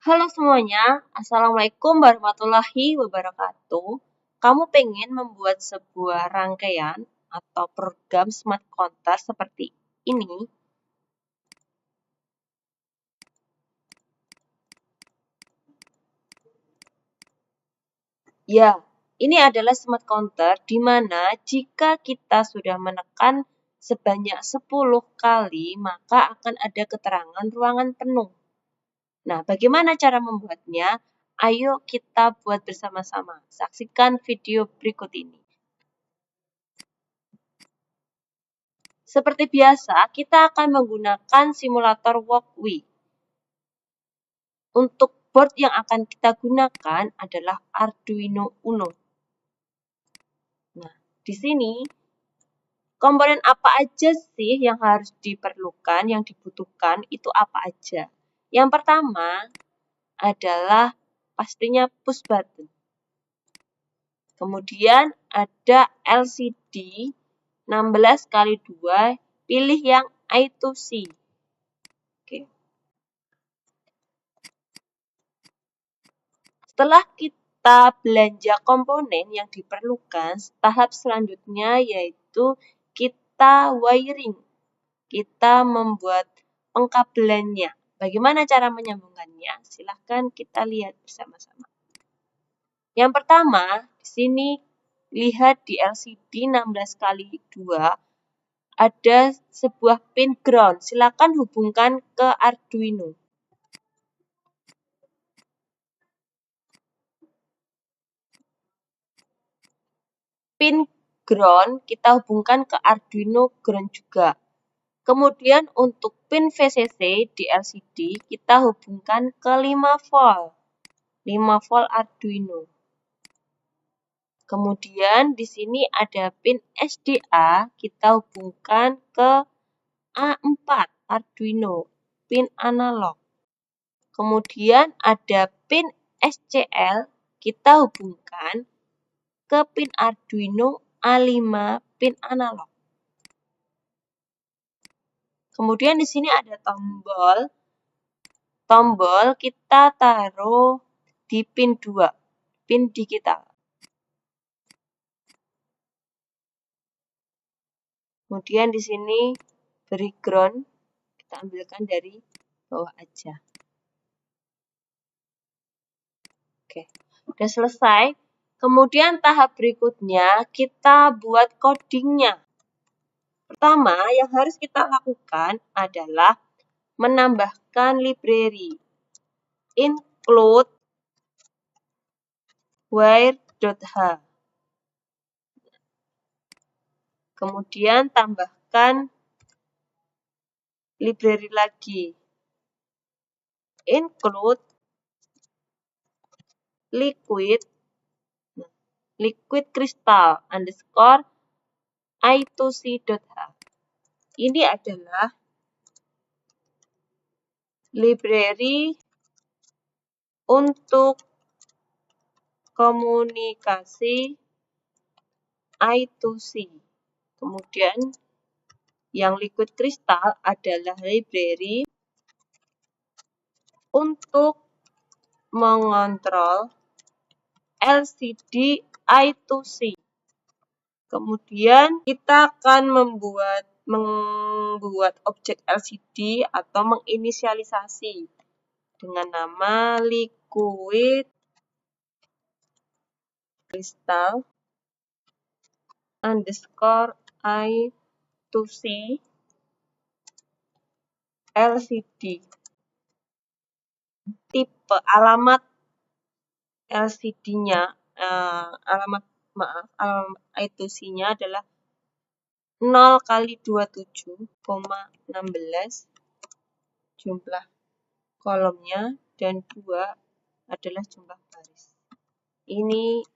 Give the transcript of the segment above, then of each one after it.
Halo semuanya, Assalamualaikum warahmatullahi wabarakatuh. Kamu pengen membuat sebuah rangkaian atau program smart counter seperti ini? Ya, ini adalah smart counter di mana jika kita sudah menekan sebanyak 10 kali, maka akan ada keterangan ruangan penuh. Nah, bagaimana cara membuatnya? Ayo kita buat bersama-sama. Saksikan video berikut ini. Seperti biasa, kita akan menggunakan simulator walkway. Untuk board yang akan kita gunakan adalah Arduino Uno. Nah, di sini komponen apa aja sih yang harus diperlukan, yang dibutuhkan itu apa aja? Yang pertama adalah pastinya push button. Kemudian ada LCD 16x2, pilih yang I2C. Oke. Setelah kita belanja komponen yang diperlukan, tahap selanjutnya yaitu kita wiring. Kita membuat pengkabelannya. Bagaimana cara menyambungkannya? Silahkan kita lihat bersama-sama. Yang pertama, di sini lihat di LCD 16x2 ada sebuah pin ground. Silakan hubungkan ke Arduino. Pin ground kita hubungkan ke Arduino ground juga. Kemudian untuk pin VCC di LCD kita hubungkan ke 5 volt. 5 volt Arduino. Kemudian di sini ada pin SDA, kita hubungkan ke A4 Arduino, pin analog. Kemudian ada pin SCL, kita hubungkan ke pin Arduino A5, pin analog. Kemudian di sini ada tombol. Tombol kita taruh di pin 2, pin digital. Kemudian di sini beri ground, kita ambilkan dari bawah aja. Oke, udah selesai. Kemudian tahap berikutnya kita buat codingnya. Pertama yang harus kita lakukan adalah menambahkan library include wire.h. Kemudian tambahkan library lagi include liquid crystal underscore I2C.h. Ini adalah library untuk komunikasi I2C. Kemudian yang liquid crystal adalah library untuk mengontrol LCD I2C. Kemudian kita akan membuat objek LCD atau menginisialisasi dengan nama liquid crystal underscore I2C LCD. Tipe alamat LCD-nya, alamat I2C-nya adalah 0x27,16 jumlah kolomnya dan 2 adalah jumlah baris. Ini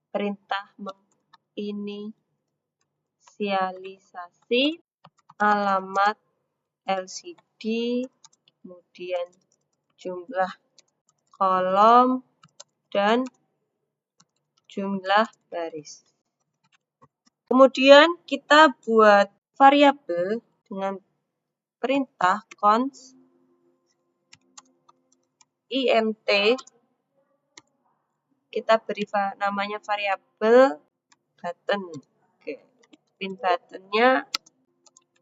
perintah menginisialisasi alamat LCD, kemudian jumlah kolom dan jumlah baris. Kemudian kita buat variabel dengan perintah const int, kita beri namanya variabel button. Oke. Pin buttonnya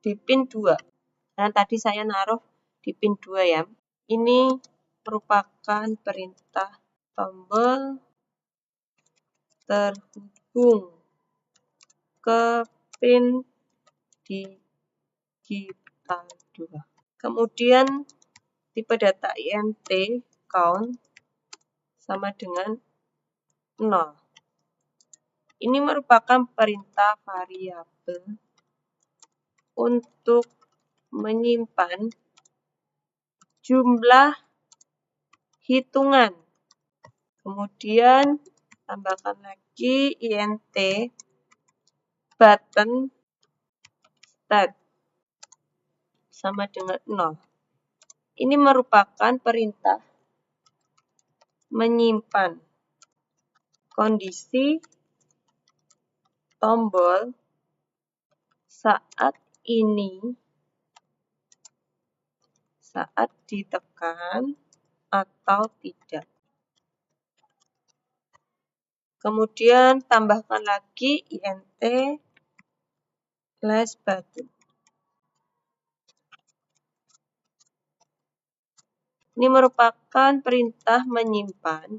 di pin 2. Karena tadi saya naruh di pin 2 ya. Ini merupakan perintah tombol terhubung ke pin digital 2. Kemudian tipe data int count sama dengan 0. Ini merupakan perintah variabel untuk menyimpan jumlah hitungan. Kemudian tambahkan lagi int button stat sama dengan 0. Ini merupakan perintah menyimpan kondisi tombol saat ditekan atau tidak. Kemudian tambahkan lagi int last button. Ini merupakan perintah menyimpan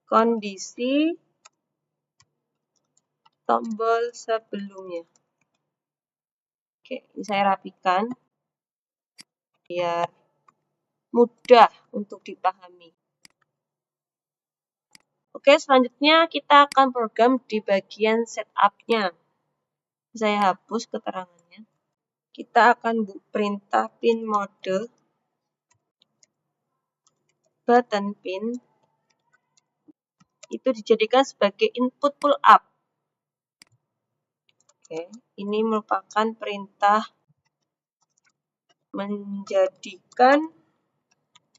kondisi tombol sebelumnya. Oke, ini saya rapikan biar mudah untuk dipahami. Oke, selanjutnya kita akan program di bagian setup-nya. Saya hapus keterangannya. Kita akan perintah pin mode button pin itu dijadikan sebagai input pull up. Oke, ini merupakan perintah menjadikan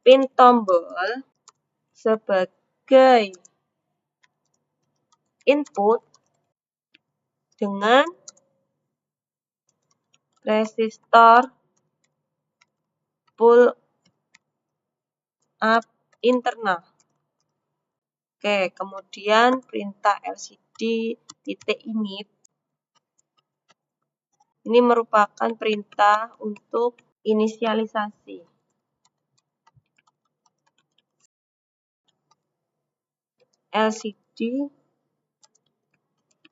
pin tombol sebagai input dengan resistor pull up internal. Oke, kemudian perintah lcd.init ini merupakan perintah untuk inisialisasi. LCD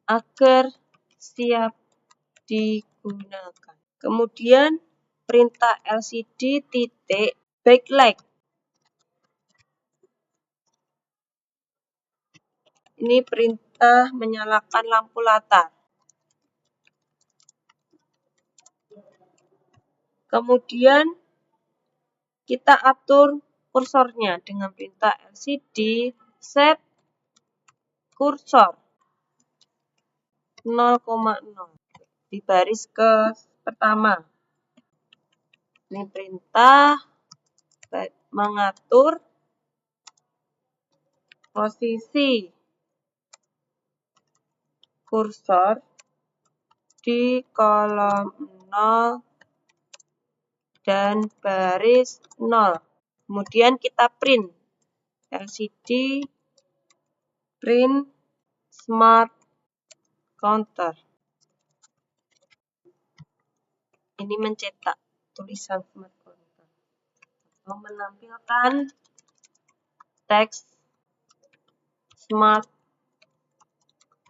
agar siap digunakan. Kemudian perintah lcd.backlight. Ini perintah menyalakan lampu latar. Kemudian kita atur kursornya dengan perintah lcd set kursor 0,0 di baris ke pertama. Ini perintah mengatur posisi kursor di kolom 0 dan baris 0. Kemudian kita print LCD print smart counter. Ini mencetak tulisan smart counter. Menampilkan teks smart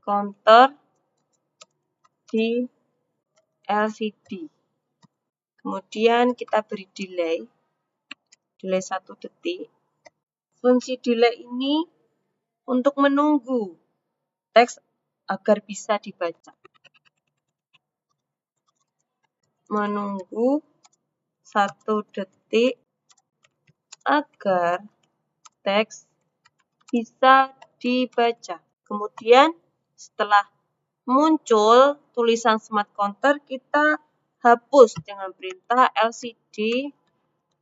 counter di LCD. Kemudian kita beri delay 1 detik. Fungsi delay ini untuk menunggu teks agar bisa dibaca. Menunggu 1 detik agar teks bisa dibaca. Kemudian setelah muncul tulisan smart counter, kita hapus dengan perintah lcd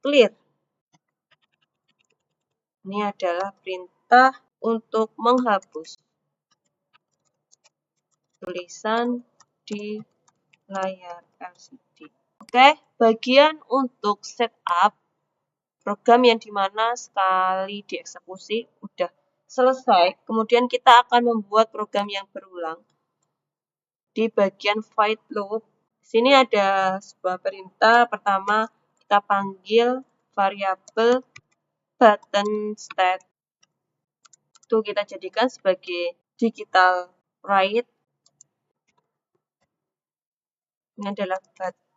clear. Ini adalah perintah untuk menghapus tulisan di layar LCD. Oke, bagian untuk setup program yang dimana sekali dieksekusi udah selesai, kemudian kita akan membuat program yang berulang. Di bagian void loop, sini ada sebuah perintah. Pertama, kita panggil variabel button state. Itu kita jadikan sebagai digital write. Ini adalah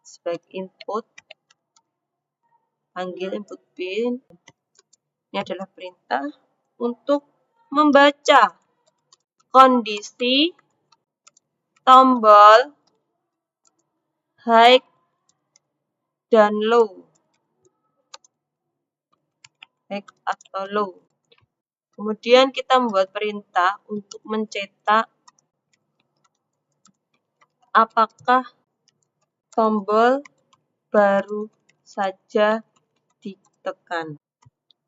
sebagai input. Panggil input bin. Ini adalah perintah untuk membaca kondisi tombol high dan low. High atau low. Kemudian kita membuat perintah untuk mencetak apakah tombol baru saja ditekan.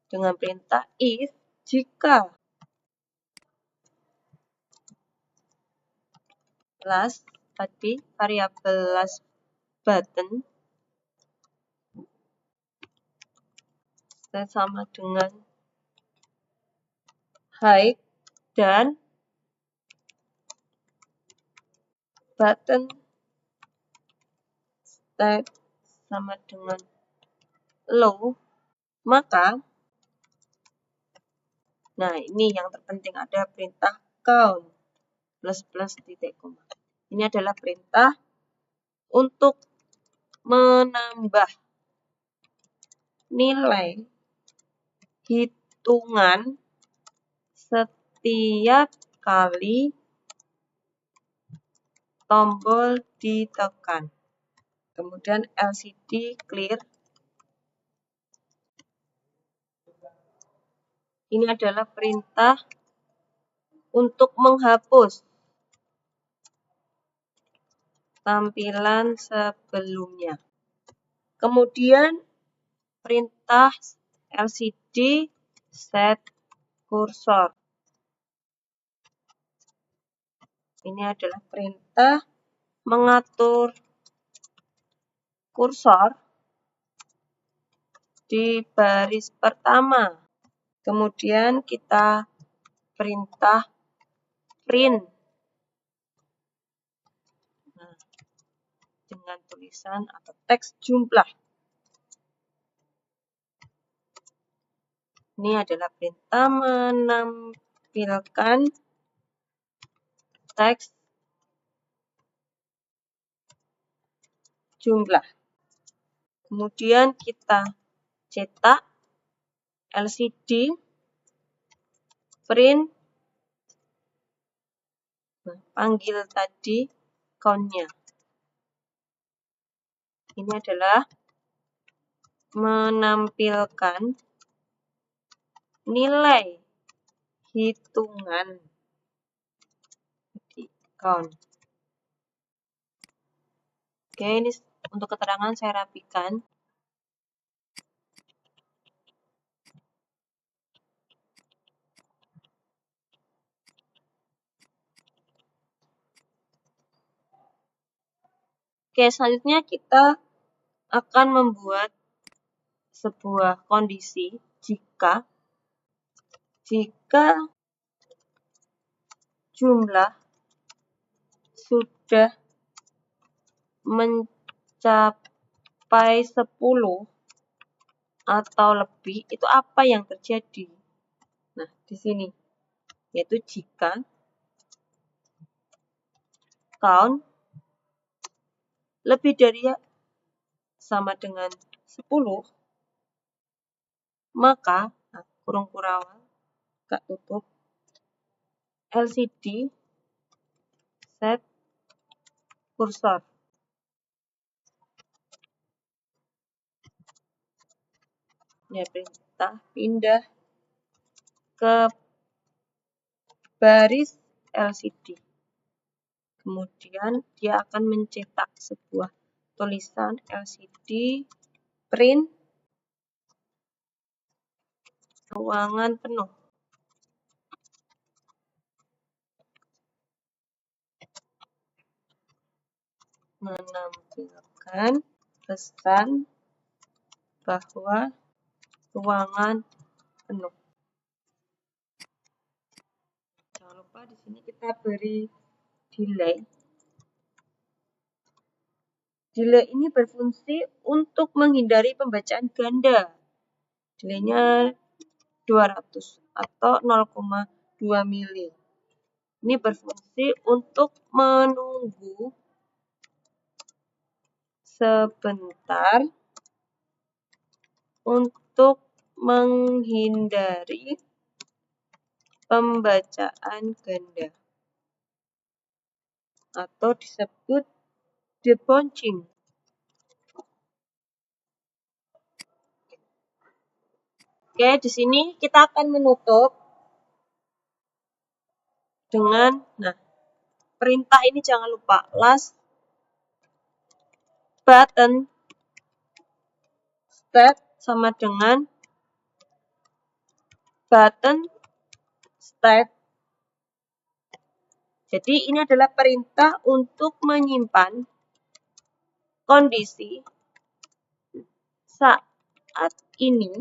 Dengan perintah if, jika last tadi variabel last button sama dengan high dan button state sama dengan low, maka nah ini yang terpenting, ada perintah count plus titik koma. Ini adalah perintah untuk menambah nilai hitungan setiap kali tombol ditekan. Kemudian LCD clear. Ini adalah perintah untuk menghapus tampilan sebelumnya. Kemudian perintah LCD set cursor. Ini adalah perintah mengatur kursor di baris pertama. Kemudian kita perintah print. Nah, dengan tulisan atau teks jumlah. Ini adalah perintah menampilkan teks jumlah. Kemudian kita cetak LCD print. Nah, panggil tadi count-nya. Ini adalah menampilkan nilai hitungan di count. Oke, ini untuk keterangan saya rapikan. Oke, selanjutnya kita akan membuat sebuah kondisi jika jumlah sudah mencapai 10 atau lebih, itu apa yang terjadi? Nah, di sini yaitu jika count lebih dari sama dengan 10, maka kurung kurawal gak tutup LCD set cursor. Ya, perintah pindah ke baris LCD. Kemudian dia akan mencetak sebuah tulisan LCD print ruangan penuh. Menampilkan pesan bahwa ruangan penuh. Jangan lupa di sini kita beri delay. Delay ini berfungsi untuk menghindari pembacaan ganda. Delaynya 200 atau 0,2 mili. Ini berfungsi untuk menunggu sebentar untuk menghindari pembacaan ganda atau disebut debouching. Oke, di sini kita akan menutup dengan, perintah ini jangan lupa, last button start sama dengan button start. Jadi ini adalah perintah untuk menyimpan kondisi saat ini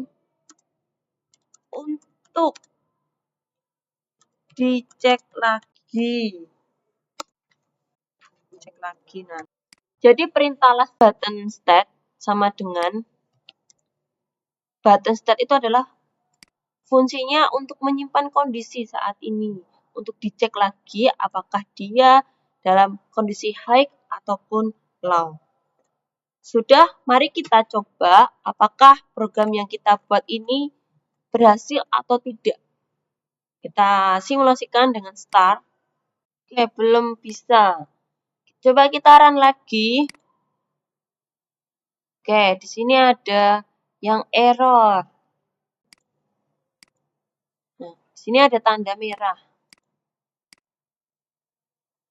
untuk dicek lagi. Jadi perintah last button start sama dengan button start itu adalah fungsinya untuk menyimpan kondisi saat ini, untuk dicek lagi apakah dia dalam kondisi high ataupun low. Sudah, mari kita coba apakah program yang kita buat ini berhasil atau tidak. Kita simulasikan dengan start. Oke, belum bisa. Coba kita run lagi. Oke, di sini ada yang error. Nah, di sini ada tanda merah.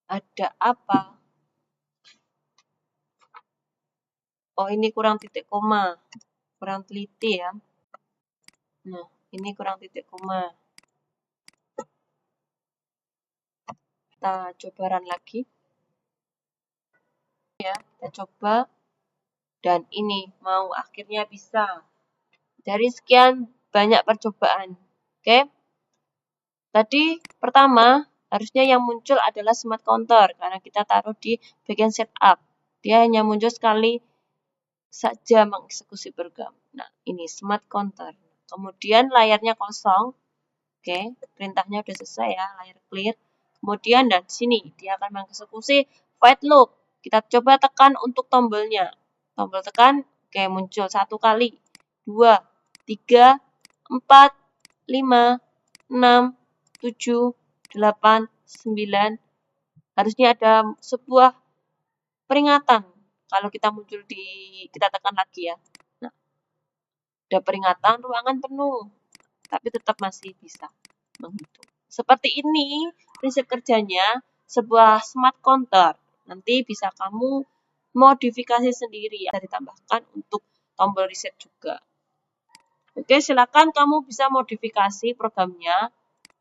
Ada apa? Oh, ini kurang titik koma. Kurang teliti ya. Nah, ini kurang titik koma. Kita coba run lagi. Ya, kita coba. Dan ini mau akhirnya bisa. Dari sekian banyak percobaan. Oke. Tadi pertama, harusnya yang muncul adalah smart counter. Karena kita taruh di bagian setup. Dia hanya muncul sekali saja mengeksekusi program. Nah, ini smart counter. Kemudian layarnya kosong. Oke, perintahnya udah selesai ya, layar clear. Kemudian dari sini dia akan mengeksekusi void loop. Kita coba tekan untuk tombolnya. Tombol tekan, oke muncul 1 kali, 2, 3, 4, 5, 6, 7, 8, 9. Harusnya ada sebuah peringatan. Kalau kita muncul kita tekan lagi ya. Nah, ada peringatan ruangan penuh. Tapi tetap masih bisa menghitung. Seperti ini prinsip kerjanya sebuah smart counter. Nanti bisa kamu modifikasi sendiri ya, ditambahkan untuk tombol reset juga. Oke, silakan kamu bisa modifikasi programnya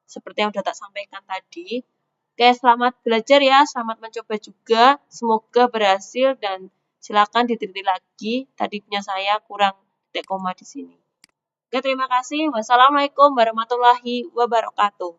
seperti yang sudah tak sampaikan tadi. Oke, selamat belajar ya, selamat mencoba juga. Semoga berhasil dan silakan diteliti lagi. Tadi punya saya kurang titik koma di sini. Oke, terima kasih. Wassalamualaikum warahmatullahi wabarakatuh.